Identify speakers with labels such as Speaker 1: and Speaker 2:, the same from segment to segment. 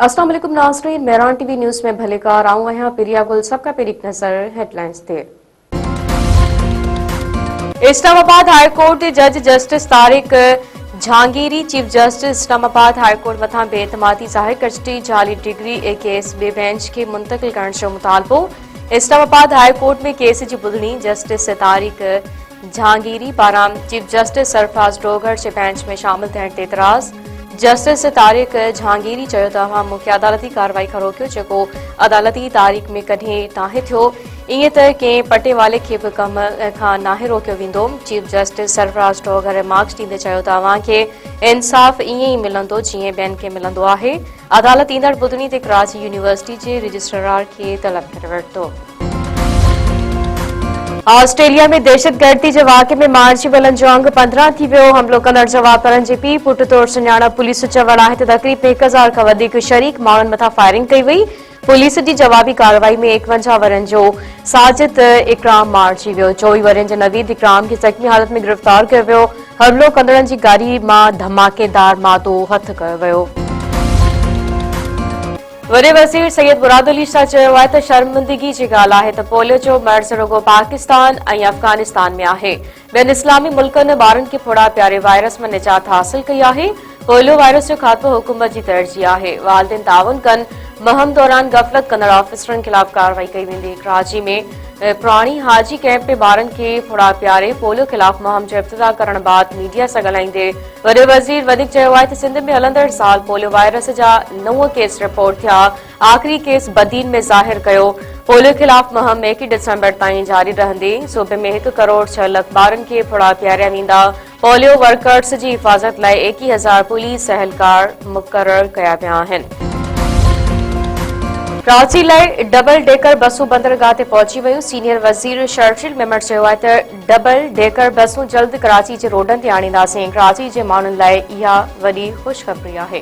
Speaker 1: अस्सलाम वालेकुम नाज़रीन, मेहरान टीवी न्यूज़ में भलेकार आऊं आहियां पिरिया गुल। सबका पेरी नज़र हेडलाइंस ते। इस्लामाबाद हाई कोर्ट के जज justice Tariq Jahangiri chief justice Islamabad high court मथा बेएतमादी ज़ाहिर करछी। जाली डिग्री ए केस बे बेंच के मुंतकिल करण जो मुतालबो। इस्लामाबाद हाई कोर्ट में केस की बुधनी जस्टिस तारिक जहांगीरी पारां चीफ जस्टिस सरफराज डोगर के बेंच में शामिल थियण ते एतराज़। जस्टिस तारिक जहांगीरी चयो त अवां मुख्य अदालती कार्रवाई खां रोकियो जेको अदालती तारीख़ में कॾहिं नाहे थियो। ईअं त कंहिं पटे वाले खे बि कम खां नाहे रोकियो वेंदो। Chief justice Sarfraz Dogar marks ॾींदे चयो त अवां खे इंसाफ़ ईअं ई मिलंदो जीअं ॿियनि खे मिलंदो आहे। अदालत ईंदड़ बुधनी ते कराची यूनिवर्सिटी जे रजिस्ट्रार खे तलब करे वरितो। ऑस्ट्रेलिया में दहशतगर्दी के वाक़े में मारिजी वलनि जो अंग 15 थी वियो। हमलो कंदड़ जवाबदारनि जे पीउ पुट तौरु सुञाणप। पुलिस चवण आहे त तक़रीब 1000 खां वधीक शरीक माण्हुनि मथां फायरिंग कई वई। पुलिस की जवाबी कार्रवाई में 51 वरनि जो साजिद इकराम मारिजी वियो। 24 वरनि जे नवीद इकराम खे ज़ख़्मी हालत में गिरफ़्तार कयो वियो। हमलो कंदड़नि जी गाड़ी मां धमाकेदार मादो हथ कयो वियो। वॾे वज़ीर सैयद मुराद अली शाह चयो आहे त शर्मिंदगी जी ॻाल्हि आहे त पोलियो जो मर्ज़ रुगो पाकिस्तान ऐं अफ़गानिस्तान में आहे। ॿियनि इस्लामी मुल्कनि ॿारनि खे फोड़ा प्यारे वायरस में निजात हासिल कई आहे। पोलियो वायरस जो खात्मो हुकूमत जी तरजीह आहे। वालिदैन ताउन कनि। मुहिम दौरान गफ़लत कंदड़ ऑफिसरनि ख़िलाफ़ कार्रवाई कई वेंदी। कराची में पुराणी हाजी कैंप में ॿारनि खे फोड़ा प्यारे पोलियो ख़िलाफ़ मुहिम जो इब्तिदा करण बाद मीडिया सां ॻाल्हाईंदे वॾे वज़ीर वधीक चयो आहे त सिंध में हलंदड़ साल पोलियो वायरस जा 9 केस रिपोर्ट थिया। आख़िरी केस बदीन में ज़ाहिर कयो। पोलियो ख़िलाफ़ मुहिम 1 दिसंबर ताईं जारी रहंदी। सूबे में 1 करोड़ 6 लख ॿारनि खे फोड़ा पियारिया वेंदा। पोलियो वर्कर्स जी हिफ़ाज़त लाइ 21,000 पुलिस एहलकार मुक़रर कया विया आहिनि। कराची लाइ डबल डेकर बसूं बंदरगाह ते पहुची वयूं। सीनियर वज़ीर शर्जील मेमण चयो आहे त डबल डेकर बसूं जल्द कराची जे रोडनि ते आणींदासीं। कराची जे माण्हुनि लाइ इहा वॾी ख़ुशख़बरी आहे।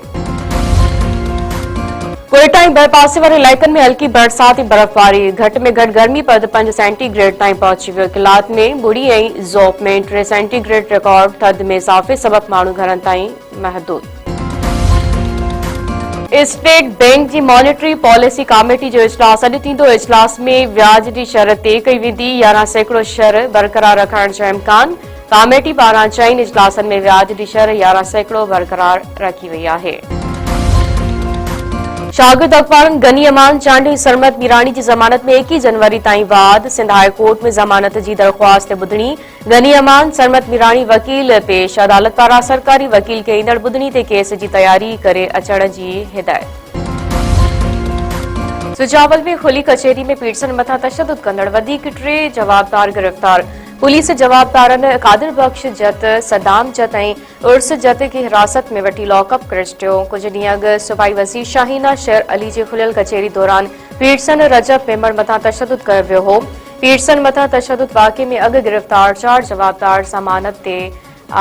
Speaker 1: कोयटा ऐं बरपासे वारे इलाइक़नि में हल्की बरसात ऐं बर्फ़बारी। घटि में घटि गर्मी पद 5 सेंटीग्रेड ताईं पहुची वियो। किलात में 2 ऐं ज़ोप में 3 सेंटीग्रेड रिकॉर्ड। थधि में इज़ाफ़े सबबि माण्हू घरनि ताईं महदूद। स्टेट बैंक की मॉनिटरी पॉलिसी कमेटी जो इजलास अॼु थींदो। इजलास में व्याज जी शरत तय कई वेंदी। 11% शर बरक़रार रखण जो इम्कान। कमेटी पारां चइनि इजलासनि में व्याज जी शर 11% बरक़रार रखी वई आहे। शागिर्द अख़बारनि गनी अमान चांडी ऐं सरमत मीरानी की ज़मानत में 21 जनवरी ताईं वाद। सिंध हाई कोर्ट में ज़मानत की दरख़्वास्त ॿुधणी। गनी अमान सरमत मीरानी वकील पेश। अदालत पारां सरकारी वकील के ईंदड़ ॿुधणी ते केस की तैयारी करे अचण की हिदायत। सुजावल में खुली कचेरी में पीड़सन मथां तशद्दुद कंदड़ वधीक 3 जवाबदार गिरफ़्तार। पुलिस जवाबदारनि कादिर बख्श जत, सदाम जत ऐं उर्स जत खे हिरासत में वठी लॉकअप करे छॾियो। कुछ ॾींहं अॻु सूबाई वज़ीर शाहीना शेर अली जे खुलियल कचेरी दौरान पीड़सन रजब मेमण मथां तशद्दुद कयो वियो हो। पीड़सन मथां तशद्दुद वाक़े में अॻु गिरफ़्तार 4 जवाबदार ज़मानत ते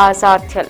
Speaker 1: आज़ाद थियल।